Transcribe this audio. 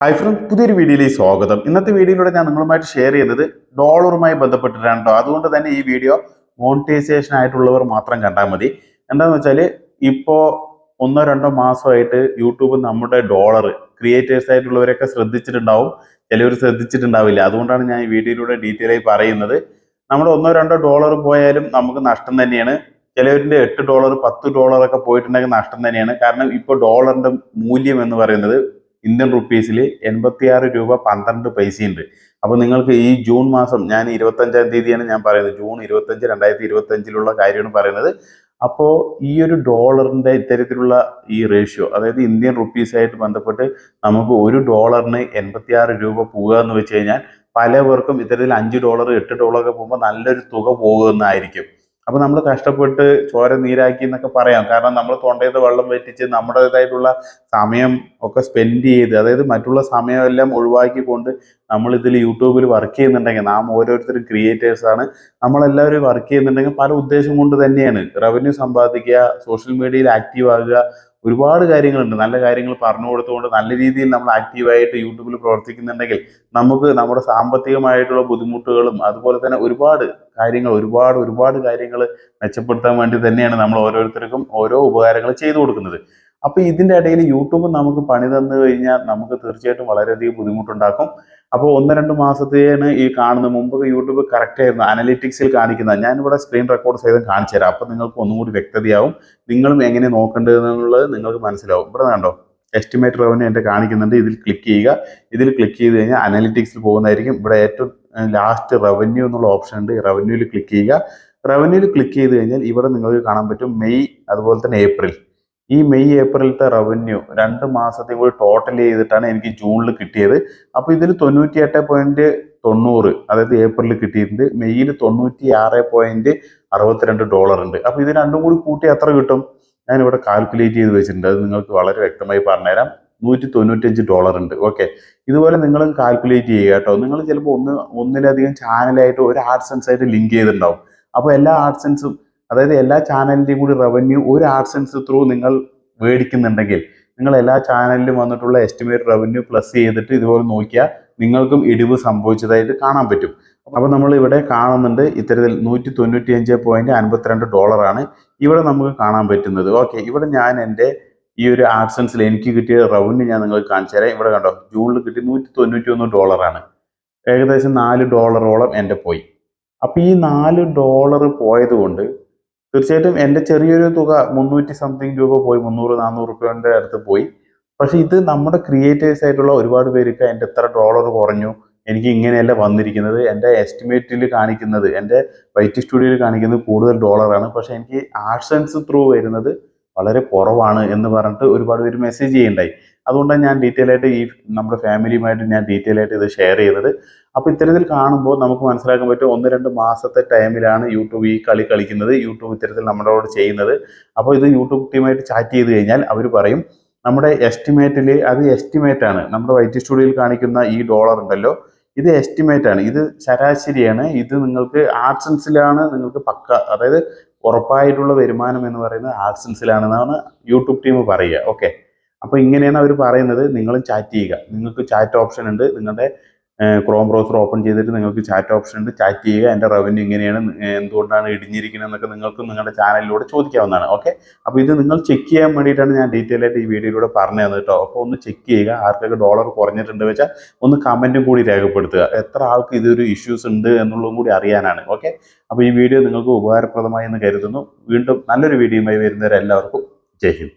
Hi front, പുതിയൊരു വീഡിയോയിലേക്ക് സ്വാഗതം. ഇന്നത്തെ വീഡിയോയിലൂടെ ഞാൻ നിങ്ങളുമായിട്ട് ഷെയർ ചെയ്യുന്നത് ഡോളറുമായി ബന്ധപ്പെട്ടിട്ടാണ് കേട്ടോ. അതുകൊണ്ട് തന്നെ ഈ വീഡിയോ മോണിറ്റൈസേഷൻ ആയിട്ടുള്ളവർ മാത്രം കണ്ടാൽ മതി. എന്താണെന്ന് വെച്ചാൽ ഇപ്പോൾ 1-2 മാസമായിട്ട് യൂട്യൂബ് നമ്മുടെ ഡോളർ ക്രിയേറ്റേഴ്സ് ആയിട്ടുള്ളവരൊക്കെ ശ്രദ്ധിച്ചിട്ടുണ്ടാവും, ചിലവർ ശ്രദ്ധിച്ചിട്ടുണ്ടാവില്ല. അതുകൊണ്ടാണ് ഞാൻ ഈ വീഡിയോയിലൂടെ ഡീറ്റെയിൽ ആയി പറയുന്നത്. നമ്മുടെ 1-2 ഡോളർ പോയാലും നമുക്ക് നഷ്ടം തന്നെയാണ്. ചിലവരിൻ്റെ $8 $10 ഒക്കെ പോയിട്ടുണ്ടെങ്കിൽ നഷ്ടം തന്നെയാണ്. കാരണം ഇപ്പോൾ ഡോളറിൻ്റെ മൂല്യം എന്ന് പറയുന്നത് ഇന്ത്യൻ റുപ്പീസിൽ 86 രൂപ 12 പൈസയുണ്ട്. അപ്പോൾ നിങ്ങൾക്ക് ഈ ജൂൺ മാസം, ഞാൻ 25-ാം തീയതിയാണ് ഞാൻ പറയുന്നത്, ജൂൺ 25, 2025 കാര്യമാണ് പറയുന്നത്. അപ്പോൾ ഈ ഒരു ഡോളറിൻ്റെ ഇത്തരത്തിലുള്ള ഈ റേഷ്യോ, അതായത് ഇന്ത്യൻ റുപ്പീസായിട്ട് ബന്ധപ്പെട്ട് നമുക്ക് ഒരു ഡോളറിന് 86 രൂപ പോകുക എന്ന് വെച്ച് കഴിഞ്ഞാൽ പലവർക്കും ഇത്തരത്തിൽ $5 $8 ഒക്കെ പോകുമ്പോൾ നല്ലൊരു തുക പോകുന്നതായിരിക്കും. അപ്പോൾ നമ്മൾ കഷ്ടപ്പെട്ട് ചോര നീരാക്കി എന്നൊക്കെ പറയാം. കാരണം നമ്മൾ തൊണ്ടയിൽ വെള്ളം വറ്റിച്ച് നമ്മുടേതായിട്ടുള്ള സമയം ഒക്കെ സ്പെൻഡ് ചെയ്ത്, അതായത് മറ്റുള്ള സമയമെല്ലാം ഒഴിവാക്കിക്കൊണ്ട് നമ്മളിതിൽ യൂട്യൂബിൽ വർക്ക് ചെയ്യുന്നുണ്ടെങ്കിൽ, നാം ഓരോരുത്തരും ക്രിയേറ്റേഴ്സാണ്, നമ്മളെല്ലാവരും വർക്ക് ചെയ്യുന്നുണ്ടെങ്കിൽ പല ഉദ്ദേശം കൊണ്ട് തന്നെയാണ്. റവന്യൂ സമ്പാദിക്കുക, സോഷ്യൽ മീഡിയയിൽ ആക്റ്റീവ് ആകുക, ഒരുപാട് കാര്യങ്ങളുണ്ട്. നല്ല കാര്യങ്ങൾ പറഞ്ഞു കൊടുത്തുകൊണ്ട് നല്ല രീതിയിൽ നമ്മൾ ആക്റ്റീവായിട്ട് യൂട്യൂബിൽ പ്രവർത്തിക്കുന്നുണ്ടെങ്കിൽ നമുക്ക് നമ്മുടെ സാമ്പത്തികമായിട്ടുള്ള ബുദ്ധിമുട്ടുകളും അതുപോലെ തന്നെ ഒരുപാട് കാര്യങ്ങൾ മെച്ചപ്പെടുത്താൻ വേണ്ടി തന്നെയാണ് നമ്മൾ ഓരോരുത്തർക്കും ഓരോ ഉപകാരങ്ങൾ ചെയ്തു കൊടുക്കുന്നത്. അപ്പോൾ ഇതിൻ്റെ ഇടയിൽ യൂട്യൂബ് നമുക്ക് പണി തന്നു കഴിഞ്ഞാൽ നമുക്ക് തീർച്ചയായിട്ടും വളരെയധികം ബുദ്ധിമുട്ടുണ്ടാക്കും. അപ്പോൾ 1-2 മാസത്തേന് ഈ കാണുന്ന, മുമ്പ് യൂട്യൂബ് കറക്റ്റ് ആയിരുന്നു അനലിറ്റിക്സിൽ കാണിക്കുന്നത്. ഞാനിവിടെ സ്ക്രീൻ റെക്കോർഡ് ചെയ്ത് കാണിച്ചു തരാം. അപ്പോൾ നിങ്ങൾക്ക് ഒന്നും കൂടി വ്യക്തതയാവും, നിങ്ങളും എങ്ങനെ നോക്കേണ്ടതെന്നുള്ളത് നിങ്ങൾക്ക് മനസ്സിലാവും. ഇവിടെ കണ്ടോ, എസ്റ്റിമേറ്റ് റവന്യൂ എൻ്റെ കാണിക്കുന്നുണ്ട്. ഇതിൽ ക്ലിക്ക് ചെയ്യുക. ഇതിൽ ക്ലിക്ക് ചെയ്ത് കഴിഞ്ഞാൽ അനലിറ്റിക്സിൽ പോകുന്നതായിരിക്കും. ഇവിടെ ഏറ്റവും ലാസ്റ്റ് റവന്യൂ എന്നുള്ള ഓപ്ഷൻ ഉണ്ട്. റവന്യൂവിൽ ക്ലിക്ക് ചെയ്യുക. റവന്യൂവിൽ ക്ലിക്ക് ചെയ്ത് കഴിഞ്ഞാൽ ഇവിടെ നിങ്ങൾക്ക് കാണാൻ പറ്റും മെയ്, അതുപോലെ തന്നെ ഏപ്രിൽ. ഈ മെയ് ഏപ്രിലത്തെ റവന്യൂ 2 മാസത്തെ കൂടി ടോട്ടൽ ചെയ്തിട്ടാണ് എനിക്ക് ജൂണിൽ കിട്ടിയത്. അപ്പോൾ ഇതിൽ 98.90, അതായത് ഏപ്രിലിൽ കിട്ടിയിട്ടുണ്ട്. മെയ്യിൽ $96.62 ഉണ്ട്. അപ്പോൾ ഇത് രണ്ടും കൂടി കൂട്ടി എത്ര കിട്ടും? ഞാനിവിടെ കാൽക്കുലേറ്റ് ചെയ്ത് വെച്ചിട്ടുണ്ട്. അത് നിങ്ങൾക്ക് വളരെ വ്യക്തമായി പറഞ്ഞുതരാം. $195 ഉണ്ട്. ഓക്കെ, ഇതുപോലെ നിങ്ങളും കാൽക്കുലേറ്റ് ചെയ്യുക കേട്ടോ. നിങ്ങൾ ചിലപ്പോൾ ഒന്നിലധികം ചാനലായിട്ട് ഒരു ആഡ്സെൻസ് ആയിട്ട് ലിങ്ക് ചെയ്തിട്ടുണ്ടാവും. അപ്പോൾ എല്ലാ ആഡ്സെൻസും, അതായത് എല്ലാ ചാനലിൻ്റെയും കൂടി റവന്യൂ ഒരു ആഡ്സെൻസ് ത്രൂ നിങ്ങൾ മേടിക്കുന്നുണ്ടെങ്കിൽ, നിങ്ങൾ എല്ലാ ചാനലിലും വന്നിട്ടുള്ള എസ്റ്റിമേറ്റ് റവന്യൂ പ്ലസ് ചെയ്തിട്ട് ഇതുപോലെ നോക്കിയാൽ നിങ്ങൾക്കും ഇടിവ് സംഭവിച്ചതായിട്ട് കാണാൻ പറ്റും. അപ്പോൾ നമ്മൾ ഇവിടെ കാണുന്നുണ്ട് ഇത്തരത്തിൽ $195.52 ഇവിടെ നമുക്ക് കാണാൻ പറ്റുന്നത്. ഓക്കെ, ഇവിടെ ഞാൻ എൻ്റെ ഈ ഒരു ആഡ്സെൻസിൽ എനിക്ക് കിട്ടിയ റവന്യൂ ഞാൻ നിങ്ങൾക്ക് കാണിച്ചു തരാം. ഇവിടെ കണ്ടോ, ജൂണിൽ കിട്ടി $191. ഏകദേശം $4 എൻ്റെ പോയി. അപ്പോൾ ഈ $4 പോയത് കൊണ്ട് തീർച്ചയായിട്ടും എൻ്റെ ചെറിയൊരു തുക 300 സംതിങ് രൂപ പോയി, 300-400 രൂപയുടെ അടുത്ത് പോയി. പക്ഷെ ഇത് നമ്മുടെ ക്രിയേറ്റേഴ്സ് ആയിട്ടുള്ള ഒരുപാട് പേർക്ക് എൻ്റെ എത്ര ഡോളർ കുറഞ്ഞു, എനിക്ക് ഇങ്ങനെയല്ല വന്നിരിക്കുന്നത്, എൻ്റെ എസ്റ്റിമേറ്റിൽ കാണിക്കുന്നത്, എൻ്റെ വൈറ്റ് സ്റ്റുഡിയോയിൽ കാണിക്കുന്നത് കൂടുതൽ ഡോളറാണ്, പക്ഷെ എനിക്ക് ആഡ്സെൻസ് ത്രൂ വരുന്നത് വളരെ കുറവാണ് എന്ന് പറഞ്ഞിട്ട് ഒരുപാട് പേര് മെസ്സേജ് ചെയ്യുണ്ടായി. അതുകൊണ്ടാണ് ഞാൻ ഡീറ്റെയിൽ ആയിട്ട് നമ്മുടെ ഫാമിലിയുമായിട്ട് ഞാൻ ഡീറ്റെയിൽ ആയിട്ട് ഇത് ഷെയർ ചെയ്തത്. അപ്പോൾ ഇത്തരത്തിൽ കാണുമ്പോൾ നമുക്ക് മനസ്സിലാക്കാൻ പറ്റും 1-2 മാസത്തെ ടൈമിലാണ് യൂട്യൂബ് ഈ കളി കളിക്കുന്നത്, യൂട്യൂബ് ഇത്തരത്തിൽ നമ്മളോട് ചെയ്യുന്നത്. അപ്പോൾ ഇത് യൂട്യൂബ് ടീമായിട്ട് ചാറ്റ് ചെയ്ത് കഴിഞ്ഞാൽ അവർ പറയും നമ്മുടെ എസ്റ്റിമേറ്റിൽ, അത് എസ്റ്റിമേറ്റ് ആണ്, നമ്മുടെ വൈറ്റ് സ്റ്റുഡിയോയിൽ കാണിക്കുന്ന ഈ ഡോളർ ഉണ്ടല്ലോ, ഇത് എസ്റ്റിമേറ്റ് ആണ്, ഇത് ശരാശരിയാണ്, ഇത് നിങ്ങൾക്ക് ആഡ്സെൻസിലാണ് നിങ്ങൾക്ക് പക്ക, അതായത് ഉറപ്പായിട്ടുള്ള വരുമാനം എന്ന് പറയുന്നത് ആഡ്സെൻസിലാണെന്നാണ് യൂട്യൂബ് ടീം പറയുക. ഓക്കെ, അപ്പോൾ ഇങ്ങനെയാണ് അവർ പറയുന്നത്. നിങ്ങളും ചാറ്റ് ചെയ്യുക. നിങ്ങൾക്ക് ചാറ്റ് ഓപ്ഷൻ ഉണ്ട്. നിങ്ങളുടെ ക്രോം ബ്രൗസർ ഓപ്പൺ ചെയ്തിട്ട് നിങ്ങൾക്ക് ചാറ്റ് ഓപ്ഷൻ ഉണ്ട്. ചാറ്റ് ചെയ്യുക. എൻ്റെ റവന്യൂ ഇങ്ങനെയാണ്, എന്തുകൊണ്ടാണ് ഇടിഞ്ഞിരിക്കുന്നത് എന്നൊക്കെ നിങ്ങൾക്ക് നിങ്ങളുടെ ചാനലിലൂടെ ചോദിക്കാവുന്നതാണ്. ഓക്കെ, അപ്പോൾ ഇത് നിങ്ങൾ ചെക്ക് ചെയ്യാൻ വേണ്ടിയിട്ടാണ് ഞാൻ ഡീറ്റെയിൽ ആയിട്ട് ഈ വീഡിയോയിലൂടെ പറഞ്ഞു തന്നത് കേട്ടോ. അപ്പോൾ ഒന്ന് ചെക്ക് ചെയ്യുക. ആർക്കൊക്കെ ഡോളർ കുറഞ്ഞിട്ടുണ്ട് വെച്ചാൽ ഒന്ന് കമൻറ്റും കൂടി രേഖപ്പെടുത്തുക. എത്ര ആൾക്ക് ഇതൊരു ഇഷ്യൂസ് ഉണ്ട് എന്നുള്ളതും കൂടി അറിയാനാണ്. ഓക്കെ, അപ്പോൾ ഈ വീഡിയോ നിങ്ങൾക്ക് ഉപകാരപ്രദമായി എന്ന് കരുതുന്നു. വീണ്ടും നല്ലൊരു വീഡിയോയുമായി വരുന്നവരെല്ലാവർക്കും ജയ് ഹിന്ദ്.